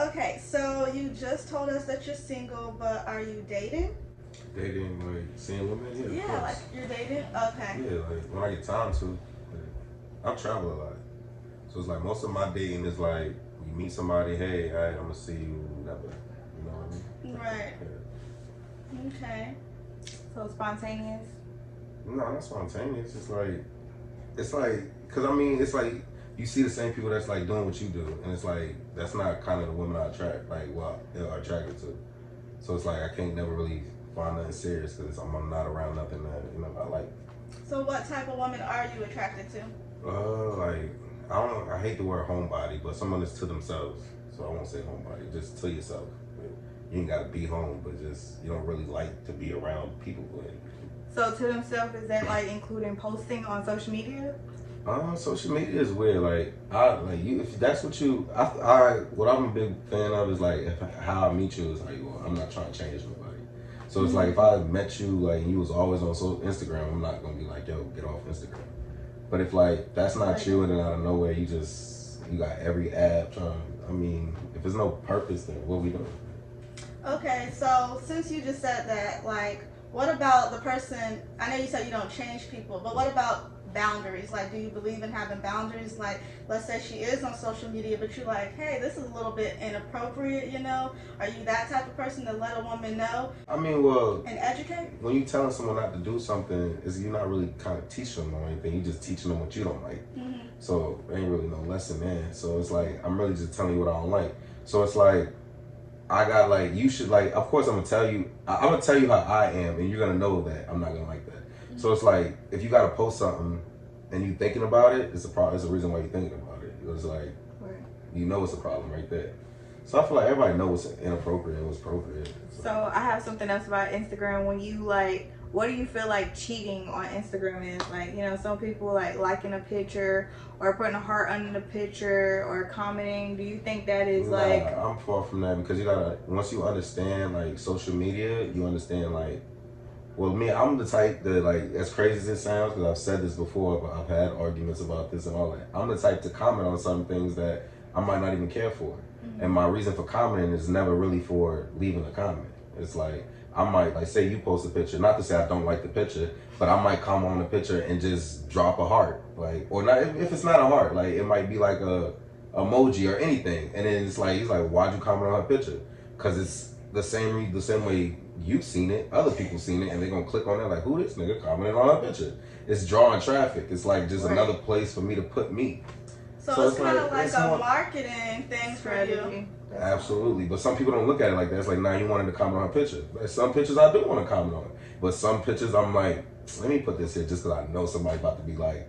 Okay, so you just told us that you're single, but are you dating? Dating, like, seeing women? Yeah, of Yeah, like course. you're dating? Okay. Yeah, like, when I get time to. Like, I travel a lot. So it's like most of my dating is like, you meet somebody, hey, all right, I'm going to see you, never. You know what I mean? Right. Yeah. Okay. So spontaneous. No, not spontaneous. It's like, because I mean, it's like, you see the same people that's like doing what you do. And it's like, that's not kind of the women I attract, like, what they are attracted to. So it's like, I can't never really find nothing serious because I'm not around nothing that, I like. So what type of woman are you attracted to? Like, I hate the word homebody, but someone that's to themselves. So I won't say homebody, just to yourself. You ain't gotta be home, but just, you don't really like to be around people. So to themselves, is that like including posting on social media? Social media is weird. Like, if that's what you, what I'm a big fan of is like, how I meet you is like, well, I'm not trying to change nobody. So it's like, if I met you, like, and you was always on Instagram, I'm not gonna be like, yo, get off Instagram. But if like that's not you, and then out of nowhere you got every app trying. I mean, if there's no purpose, then what we doing? Okay, so since you just said that, like, what about the person? I know you said you don't change people, but what about boundaries? Like, do you believe in having boundaries? Like, let's say she is on social media, but you're like, hey, this is a little bit inappropriate, you know? Are you that type of person to let a woman know I mean, well, and educate? when you telling someone not to do something, is you're not really kind of teaching them or anything. You're just teaching them what you don't like. Mm-hmm. So there ain't really no lesson there. So it's like, I'm really just telling you what I don't like. So it's like, I got like, you should like, of course I'm gonna tell you, I'm gonna tell you how I am, and you're gonna know that I'm not gonna like that. Mm-hmm. So it's like, if you gotta post something and you thinking about it, it's a problem. It's a reason why you're thinking about it. It's like, Right. you know it's a problem right there. So I feel like everybody knows what's inappropriate and what's appropriate. So I have something else about Instagram. When you like, what do you feel like cheating on Instagram is? Like, you know, some people like liking a picture or putting a heart under the picture or commenting. Do you think that is like? I'm far from that, because you gotta, once you understand like social media, you understand like, well, me, I'm the type that, like, as crazy as it sounds, because I've said this before, but I've had arguments about this and all that. I'm the type to comment on some things that I might not even care for. Mm-hmm. And my reason for commenting is never really for leaving a comment. It's like, I might, like, say you post a picture, not to say I don't like the picture, but I might comment on the picture and just drop a heart. Like, or not, if it's not a heart, like, it might be like a emoji or anything. And then it's like, he's like, why'd you comment on her picture? Because it's the same way you've seen it, other people seen it, and they're gonna click on it like, who this nigga commented on her picture? It's drawing traffic. It's like just another place for me to put me. So it's kind of like a marketing thing for you. Absolutely, but some people don't look at it like that. It's like, nah, you wanted to comment on her picture. But some pictures I do want to comment on, but some pictures I'm like, let me put this here just because I know somebody's about to be like,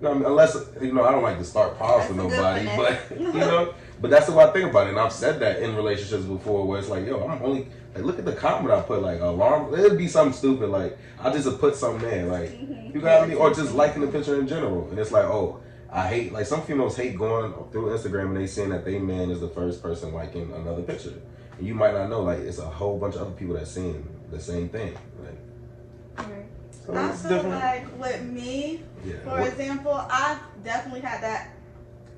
no, unless, I don't like to start problems with nobody, but but that's the way I think about it. And I've said that in relationships before, where it's like, yo, I'm only like, look at the comment I put, like alarm. It'd be something stupid, like I just put something there, like you got me, or just liking the picture in general. And it's like, oh, I hate, like some females hate going through Instagram and they saying that they man is the first person liking another picture, and you might not know, like it's a whole bunch of other people that's seeing the same thing, like. Right. So I feel like with me, for example, I've definitely had that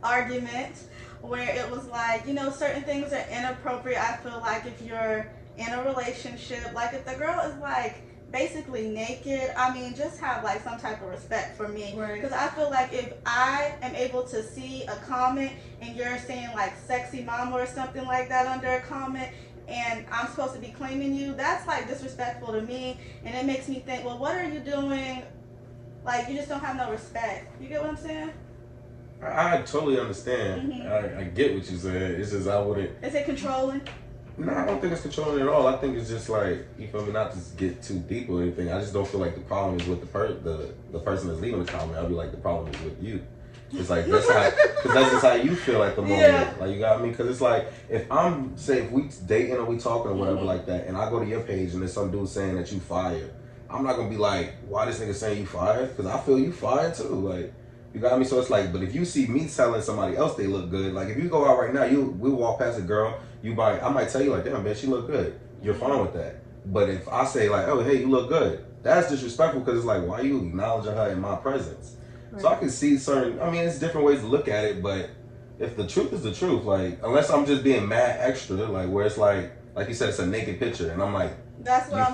argument where it was like, certain things are inappropriate. I feel like if you're in a relationship, like if the girl is like basically naked, I mean, just have like some type of respect for me. Because I feel like if I am able to see a comment and you're saying like sexy mama or something like that under a comment, and I'm supposed to be claiming you, that's like disrespectful to me, and it makes me think, well, what are you doing? Like, you just don't have no respect. You get what I'm saying? I totally understand. Mm-hmm. I get what you're saying. It's just I wouldn't. Is it controlling? No, I don't think it's controlling at all. I think it's just like, you feel me, not to get too deep or anything. I just don't feel like the problem is with the person that's leaving the comment. I'll be like, the problem is with you. It's like, that's just how you feel at the moment. Yeah. Like, you got me? Because it's like, if we dating or we talking or whatever like that, and I go to your page and there's some dude saying that you fired, I'm not going to be like, why this nigga saying you fired? Because I feel you fired too. Like, you got me? So it's like, but if you see me telling somebody else they look good, like if you go out right now, we walk past a girl, I might tell you like, damn, man, she look good. You're fine with that. But if I say like, oh, hey, you look good, that's disrespectful, because it's like, why are you acknowledging her in my presence? Right. So I can see it's different ways to look at it, but if the truth is the truth, like unless I'm just being mad extra, like where it's like you said, it's a naked picture, and I'm like, that's what I'm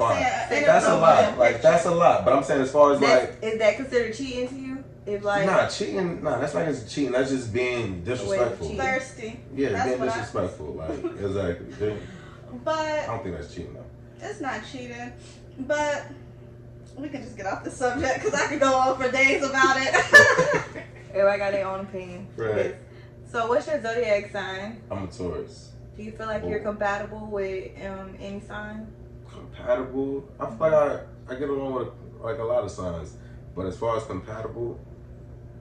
saying. That's a lot. Like that's a lot. But I'm saying as far as is that considered cheating to you? If like cheating, that's not just cheating. That's just being disrespectful. Thirsty. Yeah, that's being disrespectful. Like exactly. But I don't think that's cheating though. It's not cheating, but we can just get off the subject because I could go on for days about it. Everybody got their own opinion. Right. So, what's your zodiac sign? I'm a Taurus. Do you feel like you're compatible with any sign? Compatible? I feel like I get along with like a lot of signs, but as far as compatible,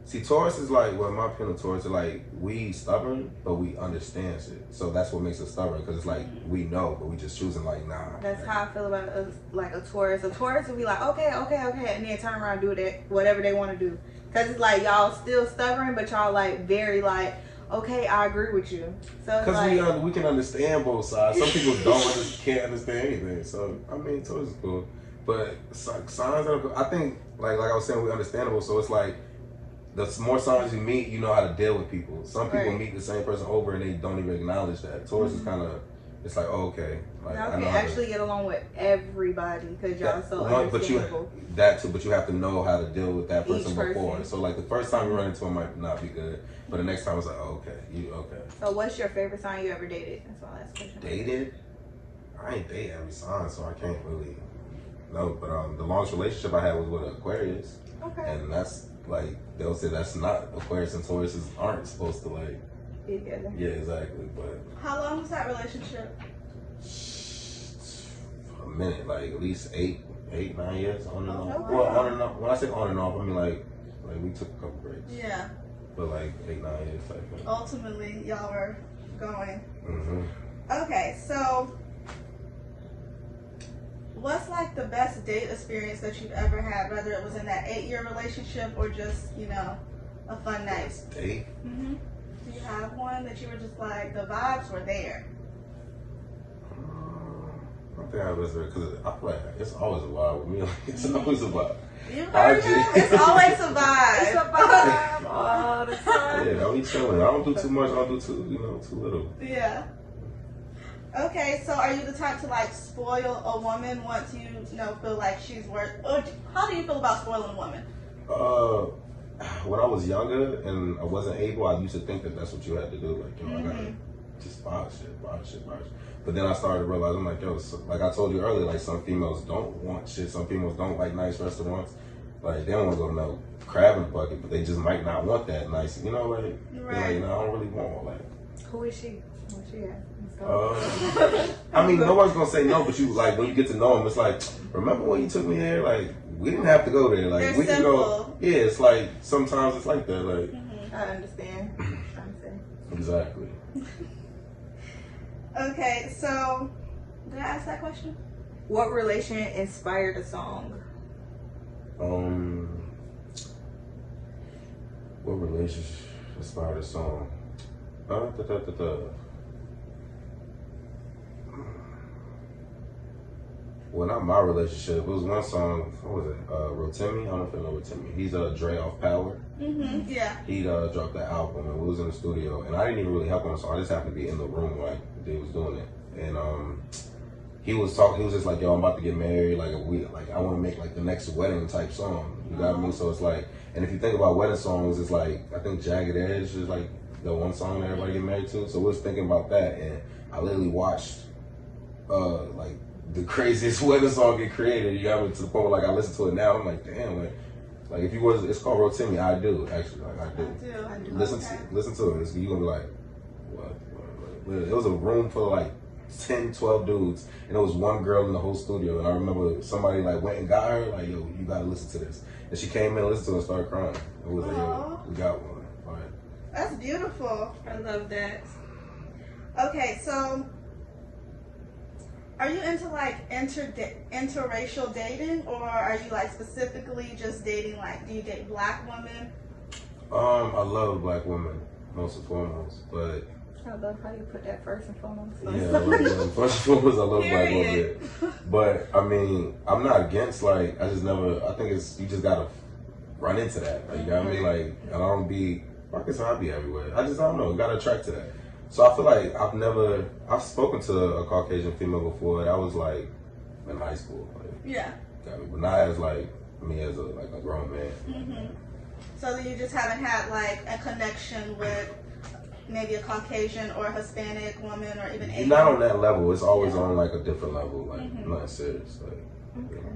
see, Taurus is like, well, in my opinion, Taurus is like, we stubborn, but we understand shit. So that's what makes us stubborn, because it's like, we know, but we just choosing like, nah. That's how I feel about like a Taurus. A Taurus will be like, okay, and then turn around and do that, whatever they want to do. Because it's like, y'all still stubborn, but y'all like very like, okay, I agree with you. So because like, we can understand both sides. Some people can't understand anything. So I mean, Taurus is cool, but signs I think like I was saying, we're understandable. So it's like the more signs you meet, you know how to deal with people. Some people meet the same person over and they don't even acknowledge that. Taurus is kind of, it's like, oh, okay, like y'all can actually get along with everybody because y'all so understandable. But you have to know how to deal with that person before. So like the first time you run into them might not be good, but the next time it's like, oh, okay. So what's your favorite sign you ever dated? That's my last question. Dated? I ain't date every sign, so I can't really know. But the longest relationship I had was with Aquarius. Okay. And that's like, they'll say that's not, Aquarius and Taurus aren't supposed to like be together. Yeah, exactly. But how long was that relationship? A minute, like at least 8, 9 years on and off. Okay. Well, on and off. When I say on and off, I mean like we took a couple breaks. Yeah. But like 8, 9 years type thing. Ultimately, y'all were going. Mm-hmm. Okay, so what's like the best date experience that you've ever had, whether it was in that 8-year relationship or just, a fun night? Date? Mm-hmm. Do you have one that you were just like, the vibes were there? I don't think I was there, because I feel like it's always a vibe with me. Like, it's always a vibe. You heard him? It's always a vibe. It's a vibe all the time. Yeah, I be chilling. I don't do too much. I don't do too little. Yeah. Okay, so are you the type to like spoil a woman once you feel like she's worth? Or how do you feel about spoiling a woman? When I was younger and I wasn't able, I used to think that that's what you had to do. Like, I gotta just buy shit. But then I started to realize, I'm like, like I told you earlier, like some females don't want shit. Some females don't like nice restaurants. Like they don't want to go to no crab in the bucket, but they just might not want that nice. Like, right. Like, I don't really want all that. Who is she? Where's she at? I mean, no one's gonna say no, but you like when you get to know them, it's like, remember when you took me there? Like we didn't have to go there. Like they're we simple. can go. Yeah, it's like sometimes it's like that. Like I understand. Exactly. Okay, so did I ask that question? What relation inspired a song? What relationship inspired a song? Well, not my relationship. It was one song. What was it? Rotimi. I don't know if you know Rotimi. He's Dre off Power. Mm-hmm. Yeah. He dropped that album and we was in the studio, and I didn't even really help on the song. I just happened to be in the room while they was doing it, and he was talking. He was just like, "Yo, I'm about to get married. Like I want to make like the next wedding type song." You got me? So it's like, and if you think about wedding songs, it's like I think Jagged Edge is like the one song that everybody get married to. So we was thinking about that, and I literally watched like the craziest wedding song get created. You got me to the point where like I listen to it now. I'm like, damn, like if you was, it's called Rotimi. I do actually, like I do. Listen to it. You gonna be like, what? It was a room full of like 10, 12 dudes, and it was one girl in the whole studio. And I remember somebody like went and got her, like, yo, you gotta listen to this. And she came in and listened to it and started crying. It was like, yo, we got one. Right. That's beautiful. I love that. Okay, so are you into like interracial dating, or are you like specifically just dating, like, do you date black women? I love black women most and foremost, but I love how you put that first and foremost. Yeah, first and foremost, I love black women. But I mean, I'm not against, like, I think it's, you just gotta run into that. Like, you know what I mean? Like, I don't be I guess I'll be everywhere. I don't know. Got attracted to that. So I feel like I've spoken to a Caucasian female before. That was like in high school. Like, Yeah. got me, but not as like me as a grown man. Mm-hmm. So you just haven't had like a connection with maybe a Caucasian or Hispanic woman or even Asian. Not on that level. It's always on like a different level. Like not serious. Like, okay.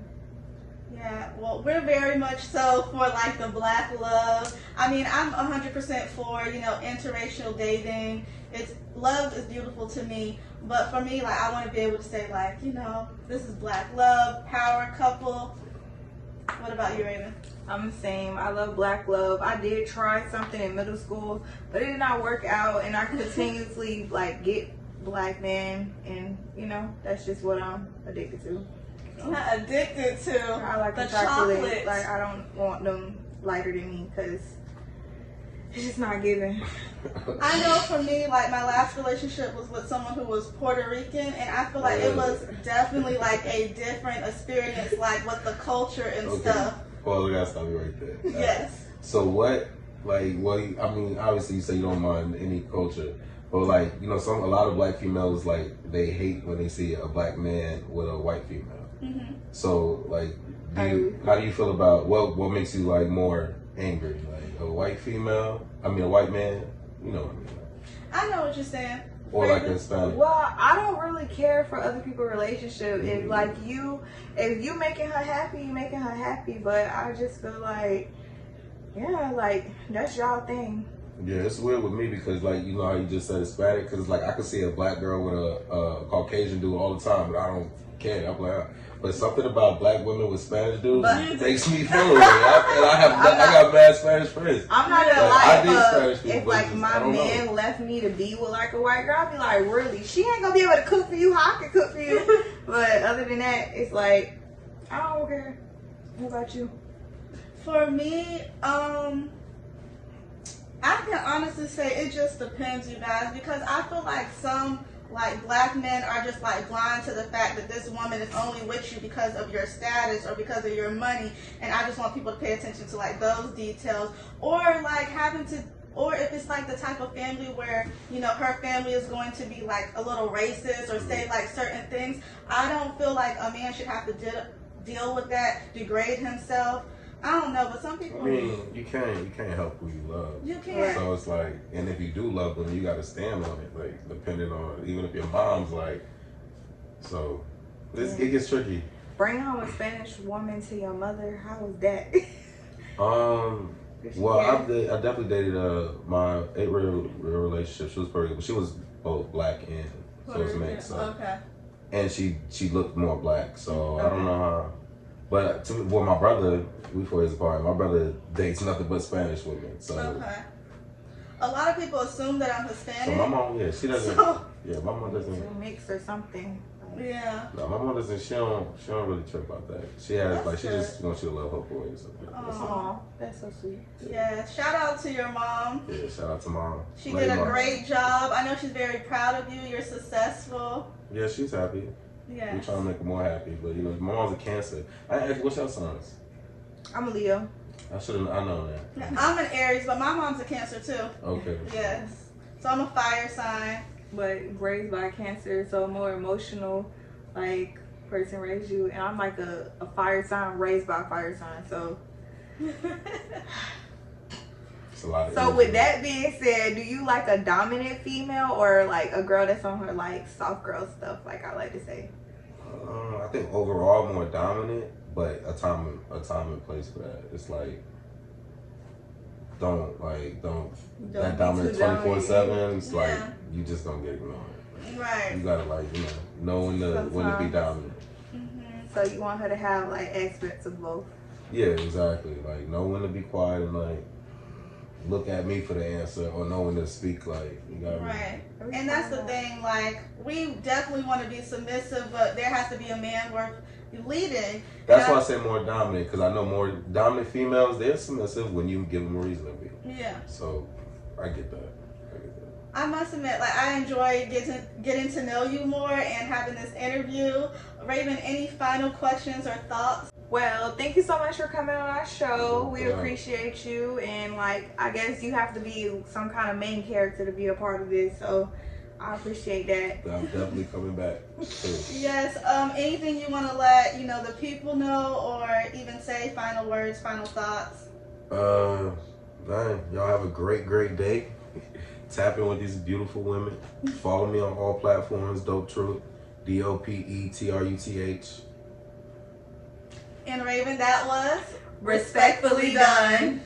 Yeah, well, we're very much so for like the black love. I mean, I'm 100% for, you know, interracial dating. Love is beautiful to me, but for me, like, I want to be able to say, like, you know, this is black love, power couple. What about you, Raven? I'm the same. I love black love. I did try something in middle school, but it did not work out, and I continuously like get black men, and you know, that's just what I'm addicted to. Not addicted to. I like the chocolate. Like, I don't want them lighter than me because it's just not giving. I know for me, like, my last relationship was with someone who was Puerto Rican, and I feel like it was definitely like a different experience, like with the culture and stuff. Well, we gotta stop you right there. Yes. So I mean, obviously you say you don't mind any culture, but like, you know, a lot of black females, like, they hate when they see a black man with a white female. Mm-hmm. So, like, how do you feel about what makes you like more angry, like a white man? You know what I mean? I know what you're saying. Or like a Hispanic. Well, I don't really care for other people's relationship. If like if you making her happy, you making her happy. But I just feel like, yeah, like that's y'all thing. Yeah, it's weird with me because, like, you know how you just said Hispanic, because like I could see a black girl with a Caucasian dude all the time, but I don't care. I'm like, but something about black women with Spanish dudes makes me feel away. I got bad Spanish friends. I'm not gonna lie. If like my man left me to be with like a white girl, I'd be like, really? She ain't gonna be able to cook for you how I can cook for you. But other than that, it's like, I don't care. What about you? For me, I can honestly say it just depends, you guys, because I feel like some like black men are just like blind to the fact that this woman is only with you because of your status or because of your money, and I just want people to pay attention to like those details, or like or if it's like the type of family where, you know, her family is going to be like a little racist or say like certain things, I don't feel like a man should have to deal with that, degrade himself. I don't know, but some people. I mean, you can't help who you love. You can't. So it's like, and if you do love them, you got to stand on it. Like, depending on, even if your mom's like, so it gets tricky. Bring home a Spanish woman to your mother. How was that? Well, I definitely dated my 8-year relationship. She was pretty, but she was both black and so it's mixed. So. Okay. And she looked more black, so I don't know how. But my brother, we 4 years apart. My brother dates nothing but Spanish women. So a lot of people assume that I'm Hispanic. So my mom, she doesn't. My mom doesn't. It's a mix or something. Yeah. No, my mom doesn't. She don't really trip about that. She has she just wants you to love her boys. Oh, that's so sweet. Yeah. Shout out to your mom. Yeah. Shout out to mom. She did a great job. I know she's very proud of you. You're successful. Yeah, she's happy. Yeah. We're trying to make her more happy, but you know, my mom's a Cancer. I asked, what's your son's? I'm a Leo. I know that. I'm an Aries, but my mom's a Cancer too. Okay. Yes. So I'm a fire sign. But raised by Cancer, so a more emotional, like, person raised you. And I'm like a fire sign raised by a fire sign, so. It's a lot of so energy. with that being said, do you like a dominant female or like a girl that's on her like soft girl stuff, like I like to say? I think overall more dominant, but a time and place for that. It's like don't that dominant 24/7. It's like you just gonna get ignored. Right. You gotta like know when to be dominant. Mm-hmm. So you want her to have like aspects of both. Yeah, exactly. Like know when to be quiet and like look at me for the answer, or know when to speak. Like you gotta. Right. And that's the thing. Like we definitely want to be submissive, but there has to be a man worth leading. That's why I say more dominant, because I know more dominant females, they're submissive when you give them a reason to be. Yeah. So I get that. I must admit, like I enjoy getting to know you more and having this interview. Raven, any final questions or thoughts? Well, thank you so much for coming on our show. We appreciate you, and like I guess you have to be some kind of main character to be a part of this. So I appreciate that. I'm definitely coming back. Yes. Anything you want to let the people know, or even say final words, final thoughts? Man, y'all have a great day. Tap in with these beautiful women. Follow me on all platforms. DopeTruth, DopeTruth. And Raven, that was Respectfully done.